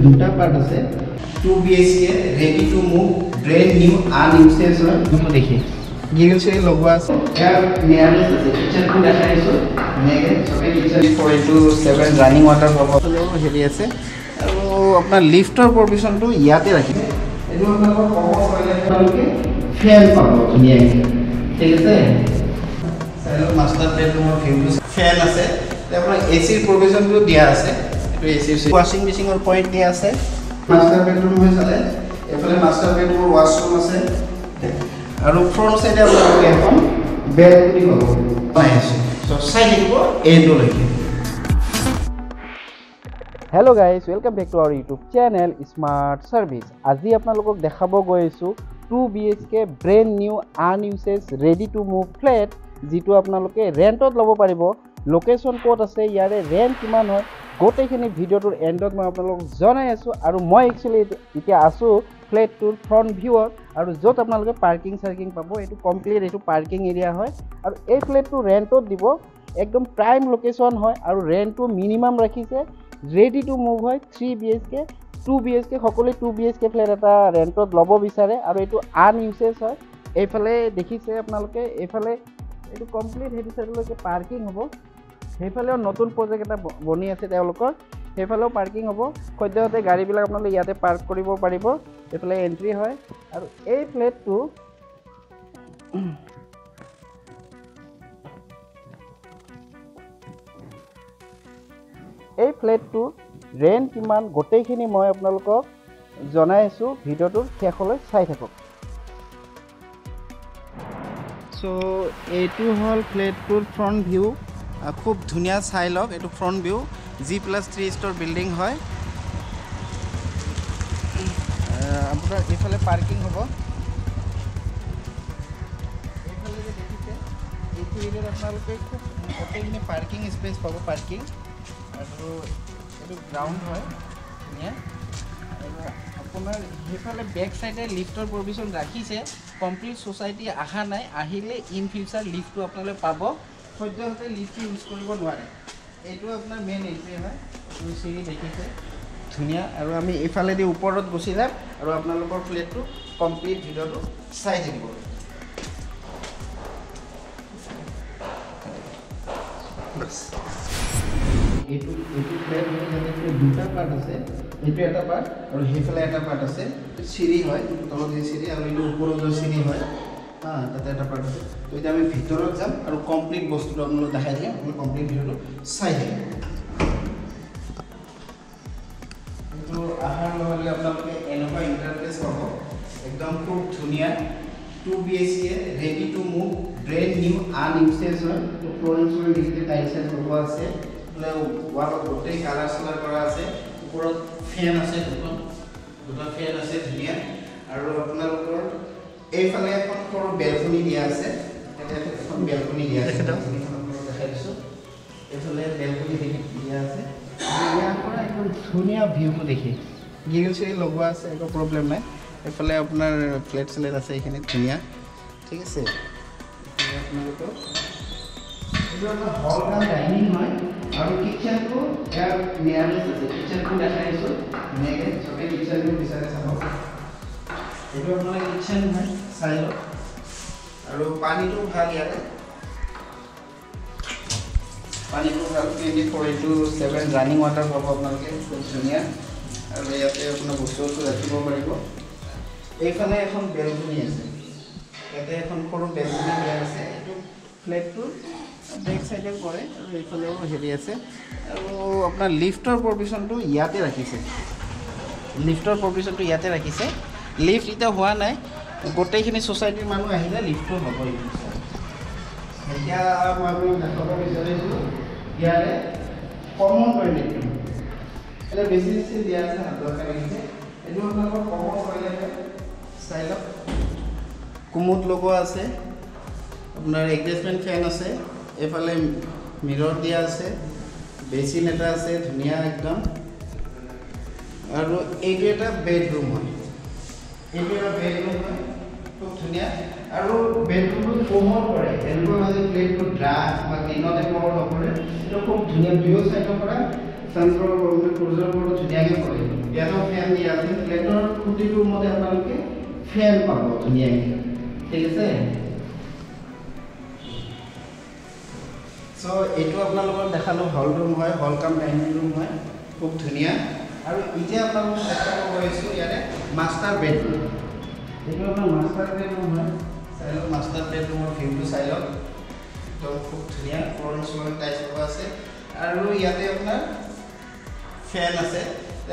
দুটা পাৰ্ট আছে 2 BHK ready to move brand new unused হয় দুটো দেখি গিৰিল সে লগোৱা আছে এয়ার নিয়ারেস্ট আছে কিচেনটো দেখাইছো নেগে সবে কিচেন 4x7 রানিং ওয়াটার পাবো হেৰি আছে আৰু আপোনাৰ লিফটৰ প্ৰভিশনটো ইয়াতে ৰাখিব এটো আপোনালোকৰ কমন কৰিলে আপোনালোকে ফ্যান পাব ধুনীয়াকৈ ঠিক আছে সাইডৰ মাস্টাৰ বেডৰুমৰ ভিউটো ফ্যান আছে আপোনাৰ এসিৰ প্ৰভিশনটো দিয়া আছে এটো এসি ওয়াশিং মেচিনৰ পইণ্ট দিয়া আছে মাস্টাৰ বেডৰুম হৈ চালে এফালে মাস্টাৰ বেডৰুমৰ ওয়াশৰুম আছে আৰু ফ্ৰন্ট সাইডে আপোনালোকে এখন বেলকনি পাব পাই আছে সো সাইড দিব এইটো লৈকে Hello guys, welcome back to our YouTube channel Smart Service. আজি আপোনালোকক দেখাব গৈছো 2 BHK brand new unused ready to move flat যেটো আপোনালোকে ৰেন্টত ল'ব পাৰিব লোকেশন কোড আছে ইয়াৰে ৰেন্ট কিমান হয় গোটেইখিনি ভিডিওটোৰ এন্ডত মই আপোনালোকক জনাই আছো আৰু মই একচুয়ালি এতিয়া আছো ফ্লেটটোৰ ফ্ৰন্ট ভিউৰ আৰু যত আপোনালোকে পাৰ্কিং সাৰ্কিং পাব এটো কমপ্লিট এটো পাৰ্কিং এৰিয়া হয় আৰু এই ফ্লেটটো ৰেন্টত দিব একদম প্ৰাইম লোকেশন হয় আৰু ৰেন্টটো মিনিমাম ৰাখিছে ready to move হয় 3 BHK 2 BHK সকলে 2 BHK ফ্ল্যাট এটা ৰেন্টত ল'ব বিচাৰে আৰু এটো আনইউজড হয় এইফালে দেখিছে আপোনালোকে এইফালে এটো কমপ্লিট হেতু সাইডলৈকে পাৰ্কিং হ'ব সেইফালেও নতুন প্ৰজেক্ট এটা বনি আছে তেওঁলোকৰ সেইফালেও পাৰ্কিং হ'ব সদ্যহতে গাড়ীবিলাক আপোনালোকে ইয়াতে পাৰ্ক কৰিব পাৰিব এইফালে এন্ট্ৰি হয় আৰু এই ফ্ল্যাটটো এই ফ্ল্যাটটো ৰেন্ট কিমান গোটেইখিনি মই আপোনালোকক জনাই আছো ভিডিওটো শেষলৈ চাই থাকক সো এইটো হল ফ্ল্যাটটোৰ ফ্ৰন্ট ভিউ খুব ধুনীয়া চাই লওক এটো front view G+3 store building হয় আপোনাৰ এফালে পাৰ্কিং হ'ব এফালে যে দেখিছে এইটো এৰিয়াত আপোনালোকে খুব গোটেইখিনি পাৰ্কিং স্পেচ পাব পাৰ্কিং আৰু এটো গ্ৰাউন্ড হয় ধুনীয়া আপোনাৰ হেফালে বেক সাইডে লিফটৰ প্ৰভিশন ৰাখিছে কমপ্লিট সোসাইটি আহা নাই আহিলে ইন ফিউচাৰ লিফটটো আপোনালোকে পাব সদ্যহতে লিফট ইউজ কৰিব নোৱাৰে এইটো আপোনাৰ মেইন এন্ট্ৰি হয় আপুনি সিৰি দেখিছে ধুনীয়া আৰু আমি এফালে দি ওপৰত গুছি যাম আৰু আপোনালোকৰ ফ্ল্যাটটো কমপ্লিট ভিডিওটো চাই থাকিব বাস এইটো ফ্ল্যাট মানে দুটা পার্ট আছে এইটো এটা পার্ট আৰু হেফালে এটা পাৰ্ট আছে সিৰি হয় তলত যে সিৰি আৰু এইটো ওপৰত যে সিৰি হয় তাতে এটা পাৰ্ট আছে তো এটা আমি ভিতৰত যাম আৰু কমপ্লিট বস্তুটো আপোনালোক দেখাই দিম আপুনি কমপ্লিট ভিডিওটো চাই থাকিব তো আহাৰ লগতে আপোনালোকে এনেকুৱা ইন্টাৰফেস পাব একদম খুব ধুনীয়া 2 BHK ready to move brand new unused হয় তো ফ্লোৰিংৰ নিচে টাইলছ লগোৱা আছে ওয়ালত গোটেই কালাৰ সালাৰ কৰা আছে ওপৰত ফ্যান আছে দুটা ফ্যান আছে ধুনীয়া আৰু আপোনালোকৰ এইফালে এখন সৰু বেলকনি দিয়া আছে এটা এখন বেলকনি দিয়া আছে দেখাই দিছো এইফালে বেলকনি দিয়া আছে ইয়াৰ পৰা একদম ধুনীয়া ভিউটো দেখি গিৰিল সে লগোৱা আছে একো প্ৰবলেম নাই এইফালে আপোনাৰ ফ্ল্যাট সেলেট আছে এখানে ধুনীয়া ঠিক আছে আপোনালোকৰ এইটো এটা হল কাম ডাইনিং হয় আৰু কিচেনটো এয়াৰ নিয়াৰেস্ট আছে কিচেনটো দেখাইছো নেগে সবে কিচেনটো বিচাৰে চাব এইটো আপোনাৰ কিচেন হয় চাই লওক আৰু পানীটো ভাল ইয়াতে পানীটো ভাল 24/7 ৰানিং ওয়াটাৰ পাব আপোনালোকে খুব ধুনীয়া আৰু ইয়াতে আপোনাৰ বস্তুটো ৰাখিব পাৰিব এইফালে এখন বেলকনি আছে ইয়াতে এখন সৰু বেলকনি দিয়া আছে এইটো ফ্ল্যাটটো বেক সাইডে কৰে আৰু এইফালেও হেৰি আছে আৰু আপোনাৰ লিফটৰ প্ৰভিশনটো ইয়াতে ৰাখিছে লিফট এটা হোৱা নাই গোটেইখিনি সোসাইটিৰ মানুহ আহিলে লিফটটো হ'ব এতিয়া মই আপোনাক দেখাব বিচাৰিছো ইয়াৰে কমন টয়লেট এটা বেছি দিয়া আছে দৰকাৰ লাগিছে এইটো আপোনালোকৰ কমন টয়লেট ষ্টাইল কুমুদ লগোৱা আছে আপোনাৰ এডজাষ্টমেন্ট ফ্যান আছে এফালে মিৰৰ দিয়া আছে বেসিন এটা আছে ধুনীয়া একদম আৰু এইটো এটা বেডৰুম হয় খুব ধুনীয়া আৰু বেডৰুমটো পোহৰ কৰে এনেকুৱা মানে প্লেটটো ড্ৰাফ বা দিনতে পোহৰ নকৰে এটা খুব ধুনীয়া ভিউ সাইডৰ পৰা চেণ্ট্ৰেল গভৰ্ণমেণ্ট সূৰ্যৰ ওপৰত ধুনীয়াকৈ পৰে ইয়াতো ফেন দিয়া আছে ফ্লেটৰ খুঁটিটোৰ মতে আপোনালোকে ফেন পাব ধুনীয়াকৈ ঠিক আছে সো এইটো আপোনালোকৰ দেখালো হল ৰুম হয় হল কাম ডাইনিং ৰুম হয় খুব ধুনীয়া আৰু এতিয়া আপোনালোকক দেখাব গৈছো ইয়াতে মাষ্টাৰ বেডৰুম এইটো আপোনাৰ মাষ্টাৰ বেডৰুম হয় চাই লওক মাষ্টাৰ বেডৰুমৰ ভিউটো চাই লওক তো খুব ধুনীয়া ফ্লোৰিং টাইলছ লগা আছে আৰু ইয়াতে আপোনাৰ ফেন আছে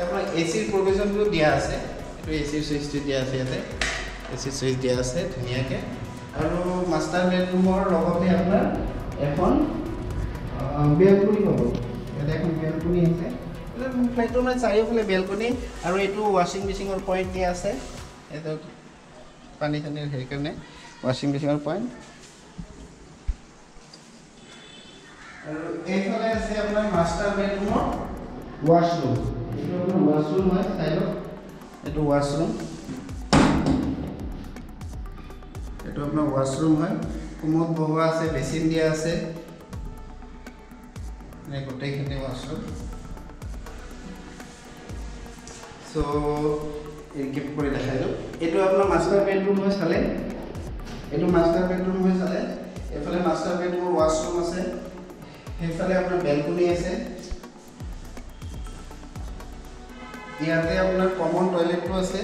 আপোনাৰ এচিৰ প্ৰভিজনটো দিয়া আছে এইটো এচিৰ সুইচটো দিয়া আছে ইয়াতে এচিৰ সুইচ দিয়া আছে ধুনীয়াকৈ আৰু মাষ্টাৰ বেডৰুমৰ লগতে আপোনাৰ এখন বেলকনি পাব ইয়াতে এখন বেলকনি আছে ফ্লাইটৰ মানে চাৰিওফালে বেলকনি আৰু এইটো ৱাশ্বিং মেচিনৰ পইণ্ট দিয়া আছে এইটো পানী চানীৰ হেৰি কাৰণে ৱাশ্বিং মেচিনৰ পইণ্ট আৰু এইফালে আছে আপোনাৰ মাষ্টাৰ বেডৰুমৰ ৱাশৰুম এইটো আপোনাৰ ৱাশৰুম হয় চাইডত এইটো ৱাশৰুম এইটো আপোনাৰ ৱাশৰুম হয় কুমত বহুৱা আছে বেচিন দিয়া আছে এই গোটেইখিনি ৱাশৰুম সো এই কিপ কৰি দেখাইলো এইটো আপোনাৰ মাষ্টাৰ বেডৰুম হয় চালে এইটো মাষ্টাৰ বেডৰুম হয় চালে এফালে মাষ্টাৰ বেডৰুমৰ ৱাশৰুম আছে সেইফালে আপোনাৰ বেলকনি আছে ইয়াতে আপোনাৰ কমন টয়লেটটো আছে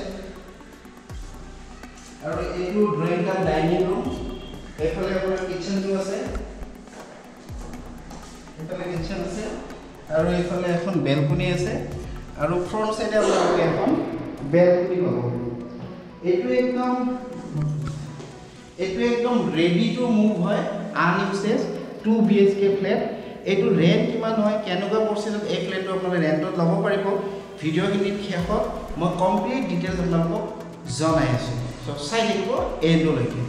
আৰু এইটো ড্ৰয়িং কাম ডাইনিং ৰুম এইফালে আপোনাৰ কিচেনটো আছে এইফালে কিচেন আছে আৰু এইফালে এখন বেলকনি আছে আৰু ফ্ৰন্ট সাইডে আপোনালোকে এখন বেলকনি পাব এইটো একদম ৰেডি টু মুভ হয় আনইউজড 2 BHK ফ্ল্যাট এইটো ৰেন্ট কিমান হয় কেনেকুৱা পৰ্চেন্টত এই ফ্ল্যাটটো আপোনালোকে ৰেন্টত ল'ব পাৰিব ভিডিঅ'খিনিত শেষত মই কমপ্লিট ডিটেইলছ আপোনালোকক জনাই আছোঁ সো চাই থাকিব এণ্ডলৈকে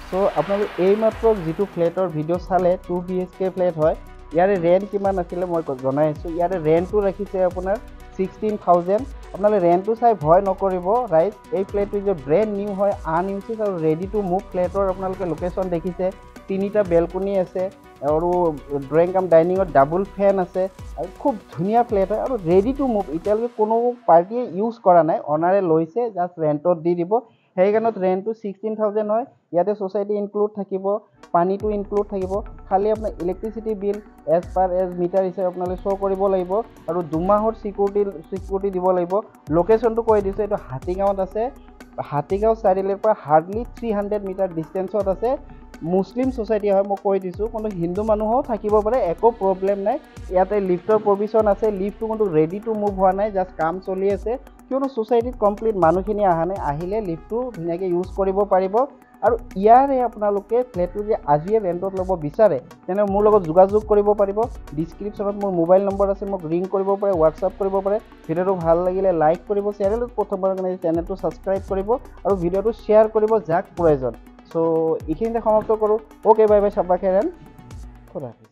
সো আপোনালোকে এইমাত্ৰ যিটো ফ্লেটৰ ভিডিঅ' চালে 2 BHK ফ্লেট হয় ইয়াৰে ৰেন্ট কিমান আছিলে মই জনাই আছোঁ ইয়াৰে ৰেন্টটো ৰাখিছে আপোনাৰ 16,000 আপোনালোকে ৰেন্টটো চাই ভয় নকৰিব ৰাইট এই ফ্লেটটো যে ব্ৰেণ্ড নিউ হয় আনইউজড আৰু ৰেডি টু মুভ ফ্লেটৰ আপোনালোকে লোকেশ্যন দেখিছে তিনিটা বেলকনি আছে আৰু ড্ৰয়িং কাম ডাইনিঙত ডাবল ফেন আছে আৰু খুব ধুনীয়া ফ্লেট হয় আৰু ৰেডি টু মুভ এতিয়ালৈকে কোনো পাৰ্টিয়ে ইউজ কৰা নাই অনাৰে লৈছে জাষ্ট ৰেণ্টত দি দিব সেইকাৰণে ৰেণ্টটো 16,000 হয় ইয়াতে সোসাইটি ইনক্লুড থাকিব পানীটো ইনক্লুড থাকিব খালি আপোনাৰ electricity bill as per as meter হিচাপে আপোনালোকে শ্ব' কৰিব লাগিব আৰু 2 মাহৰ সিকিউৰিটি দিব লাগিব লোকেশ্যনটো কৈ দিছোঁ এইটো হাতীগাঁৱত আছে হাতীগাঁও চাৰিআলিৰ পৰা হাৰ্ডলি 300 মিটাৰ ডিষ্টেঞ্চত আছে মুছলিম সোসাইটি হয় মই কৈ দিছোঁ কিন্তু হিন্দু মানুহও থাকিব পাৰে একো প্ৰব্লেম নাই ইয়াতে লিফ্টৰ প্ৰভিজন আছে লিফ্টটো কিন্তু ৰেডি টু মুভ হোৱা নাই জাষ্ট কাম চলি আছে কিয়নো সোসাইটিত কমপ্লিট মানুহখিনি অহা নাই আহিলে লিফ্টটো ধুনীয়াকৈ ইউজ কৰিব পাৰিব আৰু ইয়াৰে আপোনালোকে ফ্লেটটো যে আজিয়ে ৰেণ্টত ল'ব বিচাৰে তেনে মোৰ লগত যোগাযোগ কৰিব পাৰিব ডিছক্ৰিপশ্যনত মোৰ মোবাইল নম্বৰ আছে মোক ৰিং কৰিব পাৰে হোৱাটছআপ কৰিব পাৰে ভিডিঅ'টো ভাল লাগিলে লাইক কৰিব চেনেলটো প্ৰথমবাৰৰ কাৰণে চেনেলটো ছাবস্ক্ৰাইব কৰিব আৰু ভিডিঅ'টো শ্বেয়াৰ কৰিব যাক প্ৰয়োজন সো এইখিনিতে সমাপ্ত কৰোঁ ওকে বাই বাই চাব্বা খেৰেন খোদা